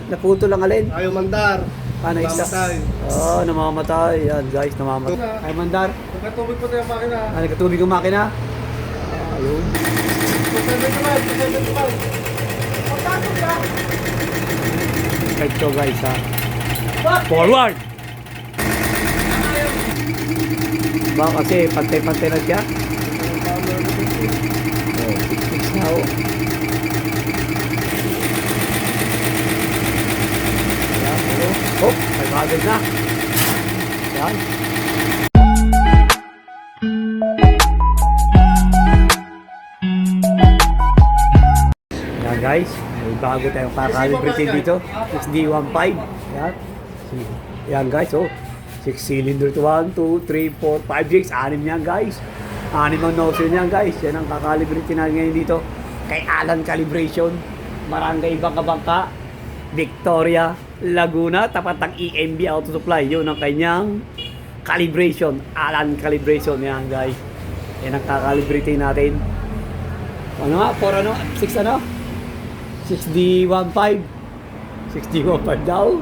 Naputo lang alin. Ayaw mandar. Paano isa? Namamatay. Oo, namamatay. Yan guys, namamatay. Ay, mandar. Nagkatubig pa tayo makina. Nagkatubig ang makina. Ayun. Right to guys ha. Forward! Ba kasi pantay-pantay na siya. Oh, fix na oh. Yan, oh, may bagay na. Yan. Yan guys, may bago tayong kakalibrate dito. 6D15. Yan. Yan guys, oh. 6 cylinder to 1, 2, 3, 4, 5 jigs. 6 yan guys. 6 ang nozzle yan guys. Yan ang kakalibrate natin ngayon dito. Kay Alan Calibration. Barangay Bangka-Bangka, Victoria, Laguna. Tapat ng EMB Auto Supply. Yun ang kanyang calibration. Alan Calibration yan guys. Yan ang kakalibrate natin. Ano nga? 4 ano? 6 ano? 6D15. 6D15 daw.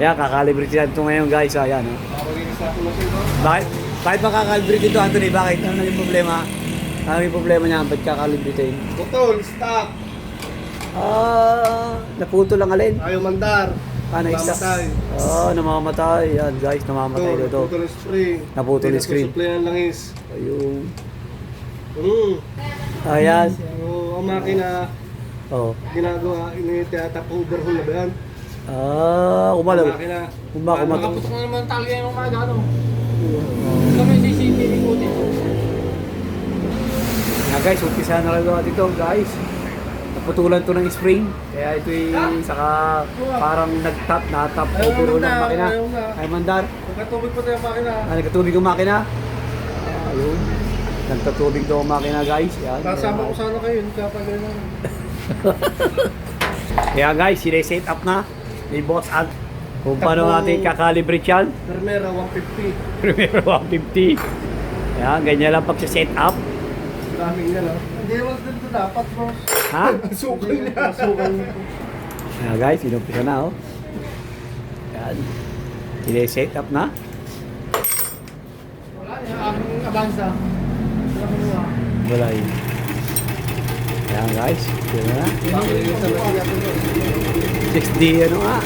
Yan, kakalibrate natin ito ngayon guys. Ayan, oh. Bakit makakalibrate ito, Anthony? Bakit? Ano naging problema? Ano yung problema niya? Ba't kakalibrate? Putol, stop. Naputo lang alin. Ayaw mandar. Paano isa? Namamatay. Namamatay. Yan guys, namamatay Ito, dito. naputol yung spring. Naputol yung screen. Supply ng langis. Ayun. Ayan. Ayan. So, ang makina, Oh. ginagawa, ini-tap overhaul na ba yan? Kumalaw. Ang makina. Kumato. Nakaputok na naman tali yan ng mga ano. Kami CCTV footage. Nga guys, umpisa na lang dito guys. Naputulan to ng spring. Kaya ito yung saka parang natap overhaul ng makina. Ay mandar. Nagkatubig pa tayo makina. Nagkatubig ang makina. Ayun. Nagkatubig daw ang makina guys. Yan. Kasama ko sana kayo, hindi ka pa gano'n. Kaya guys, sine-set up na ni Boss Ant kung paano natin kakalibrate yan. Primera 150. Primero 150. Yan, ganyan lang pag-set up. Daming yan, no? Hindi naman dito dapat, boss. Ha? Sukal niya. Sukal niya. Yan guys, inumpisa na oh. Yan. Sine-set up na. Wala, yung aking abansa. Wala yun. Yan guys, yun na. 6D ano nga.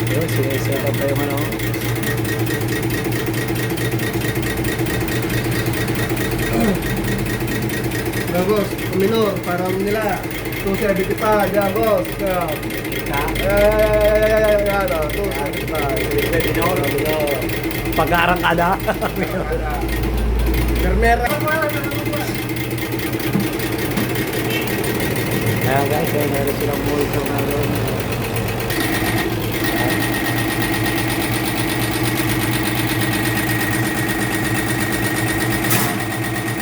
Yun, sine-set up tayo ano. Boss, minor, parang nila. 270 pa, dyan, boss. Yan, 275. Pag-aarangkada. Primera. Ayan guys, ay meron silang multo na doon.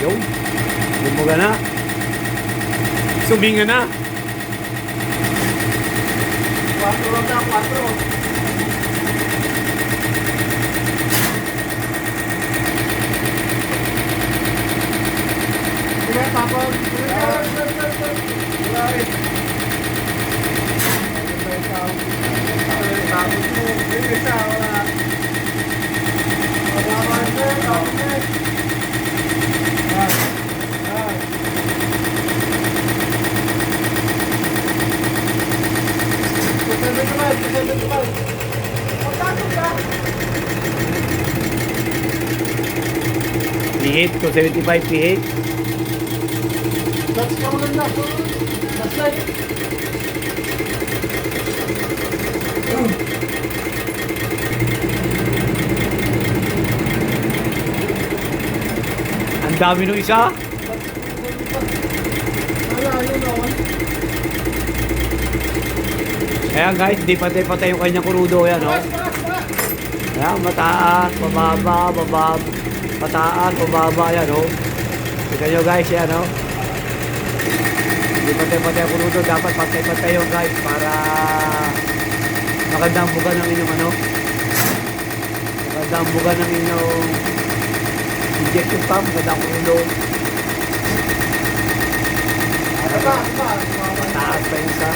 Yung, bumuga na. Suminga na. 4 lang na, 4. Diba, tapos? Wala rin. P8, 275 P8. That's common na. That's like. Ang dami nung isa. Ayan guys, di patay-patay yung kanyang kurudo. Ayan o. Ayan, mataas, bababa, bababa. Mataas, bababa. Ayan o. Tignan nyo guys, ayan o. Di patay-patay ang kurudo. Dapat patay-patay yung guys para magandang buga ng inyong ano. Magandang buga ng inyong injection pump. Magandang kurudo. Para Taas pa yung isa.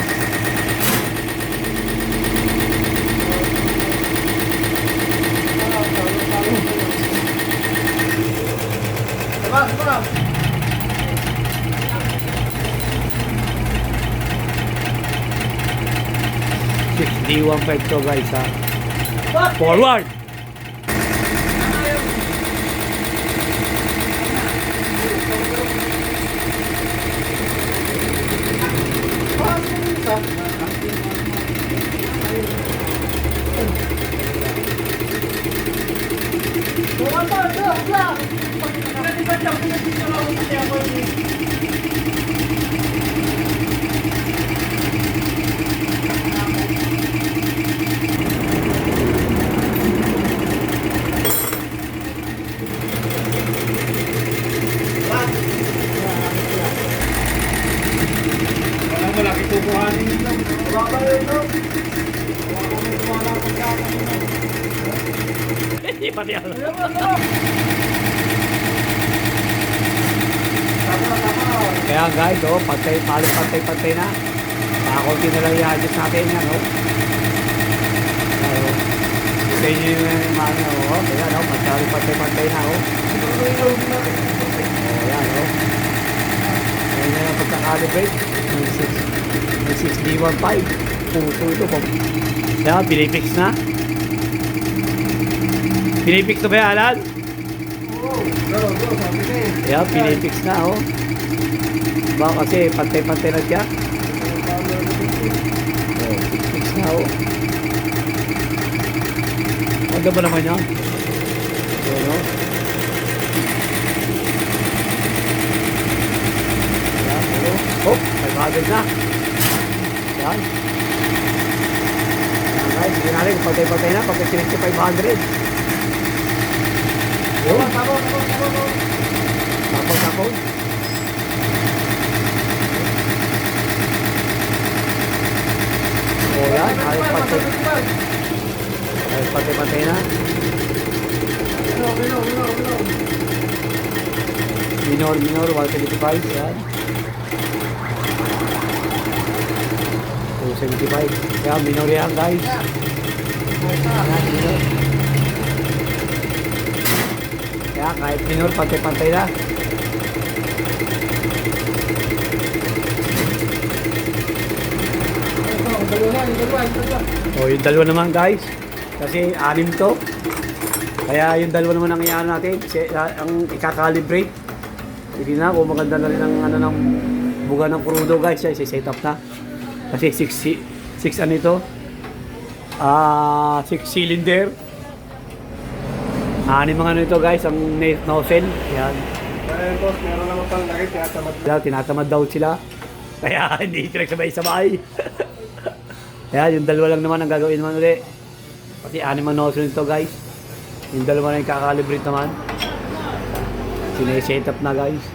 D15 to guys ha. Forward! Malaki tukuhanin nito. Wala yun, no? Hindi pati ako. Kaya guys, oh, pantay na. Kakunti na lang i-adjust natin yan, oh. Sa inyo yung mga ano, oh. Kaya, no, pantay na, oh. Oh, yan, oh. Ayan na yung pagkakalibrate. May 6D15. Puso ito po. Kaya, pinipix na. Pinipix na ba yan, Alan? Go, sabi ka eh. Kaya, pinipix na, oh. Diba kasi pantay-pantay na siya. Oh, pinipix na, oh. Ano ba naman yan? Ayan, oh. Ayan, oh. Oh, 500 na. Ayan. Ayan guys, hindi natin pantay-pantay na. Pagka sinigti 500. Oh, tapos. Oh, yan. Ayos pantay na. Minor, 175. Yan. 275. Yan, minor yan guys. Yan, minor. Yan, kahit minor, pantay na. O, yung dalawa naman guys. Kasi 6 to. Kaya yung dalawa naman ang iyan natin. Ang ikakalibrate. Sige na, kung maganda na rin ang ano ng buga ng crudo guys. Set up na. Kasi 6 ano ito? 6 cylinder. 6 mga ano ito guys. Ang nozzle. Yan. Ayun boss, meron naman pang laki, Tinatamad daw sila. Kaya hindi ito nagsabay-sabay. Kaya yung dalawa lang naman ang gagawin naman ulit. Pati 6 ang nozzle nito guys. Yung dalawa na yung kakalibrate naman. Sineset up na guys.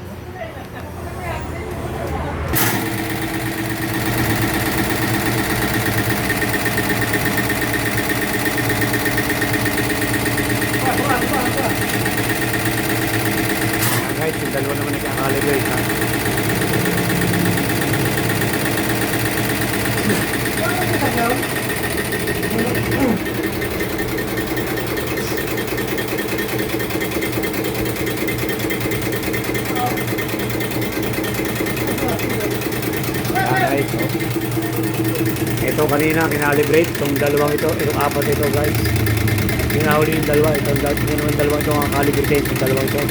Guys, yung dalawa naman yung kakalibrate ha. Guys, oh. Ito kanina kinalibrate itong dalawang ito, itong 4 ito guys. Pinahuli yung dalawa, itong dalawang ito ang kalibrate, itong dalawang ito.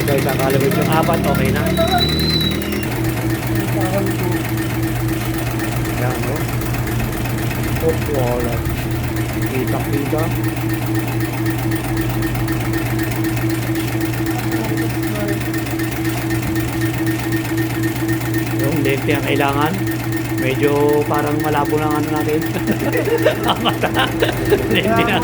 Ito isang kalibrate, yung 4 okay na. Yan, oh. Oh, wala. Kita. Yung lente ang kailangan. Medyo parang malabo lang ano natin. Ang mata. Lente na.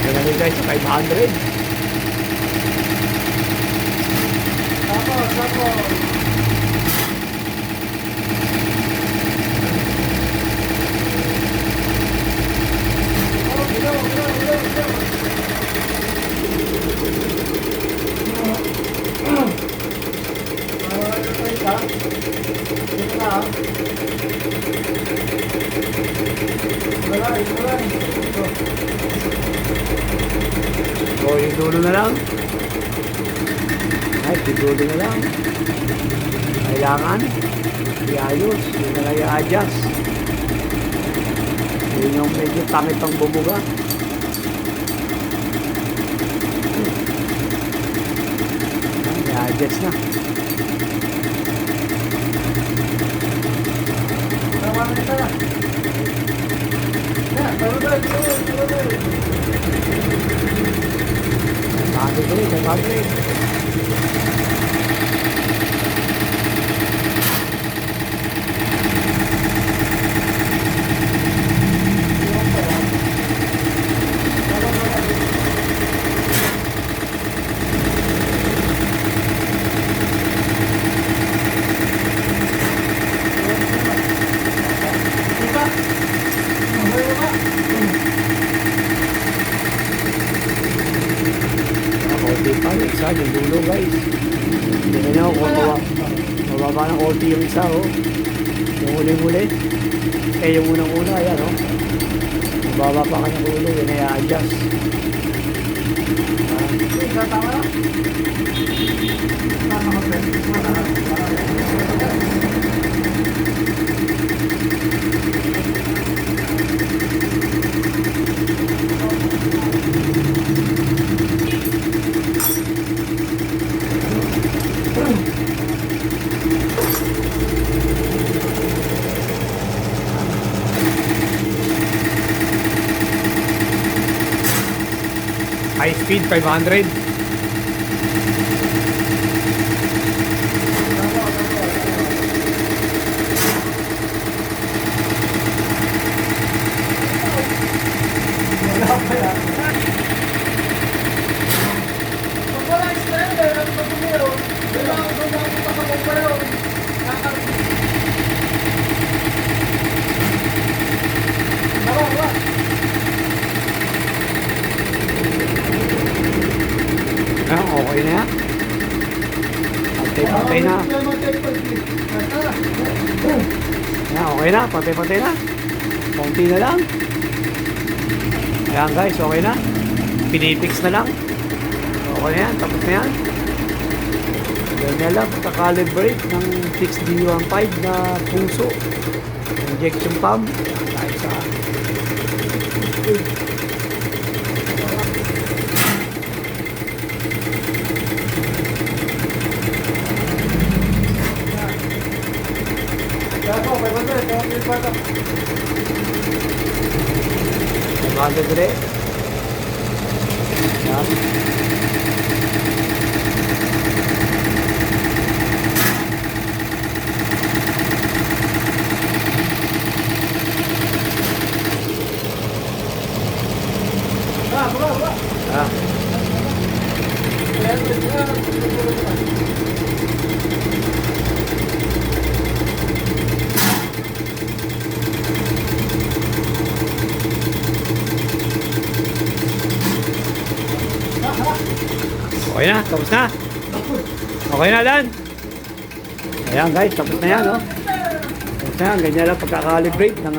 Ganun guys, 500. Tapos. Oh, bilaw. O, yung dulo na lang. Ay, yung dulo na lang. Kailangan iayos, yun na lang i-adjust. Yun yung medyo pangit ang bumuga. I-adjust na. Bagay. Konti pa rin, isa, yung dulo guys. Tingnan nyo, mababa ng konti yung isa, oh. Yung huli-huli. Yung unang-una, ayan, oh. Mababa pa kanyang ulo, yun ay adjust. High speed 500. Okay na yan. Patay na. Okay na, patay na. Konti na lang. Ayan guys, okay na. Pinipix na lang. Okay na yan, tapos na yan. Ganyan lang, kakalibrate ng 6D15 na puso. Injection pump. Kahit sa Maganda dire. Yan. Ah. Okay na, tapos na. Okay na, Dan. Ayan guys, tapos na yan, oh. na yan, ganyan lang pagkakalibrate ng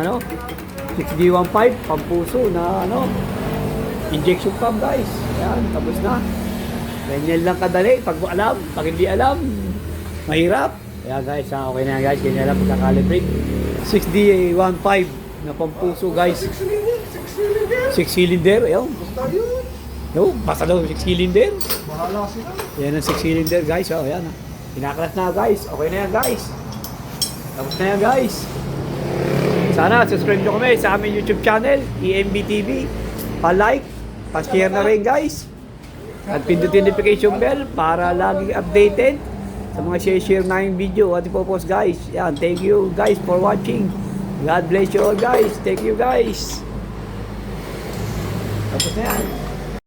6D15 pampuso na injection pump guys. Yan, tapos na. Ganyan lang kadali, pag alam, pag hindi alam, mahirap. Kaya guys, okay na yan guys, ganyan lang pagkakalibrate. 6D15 na pampuso guys. 6 cylinder, ayun. Basta yun. No, basta daw 6 cylinder. Bahala sila. Yan ang 6 cylinder guys, ayan. Pinaklas na guys, okay na yan guys. Tapos na yan guys. Sana subscribe nyo kami sa aming YouTube channel, EMB TV. Pa-like, pa-share na rin guys. At pindutin notification bell para lagi updated sa mga share na yung video at ipopost guys. Yan, thank you guys for watching. God bless you all guys. Thank you guys. Tapos na yan.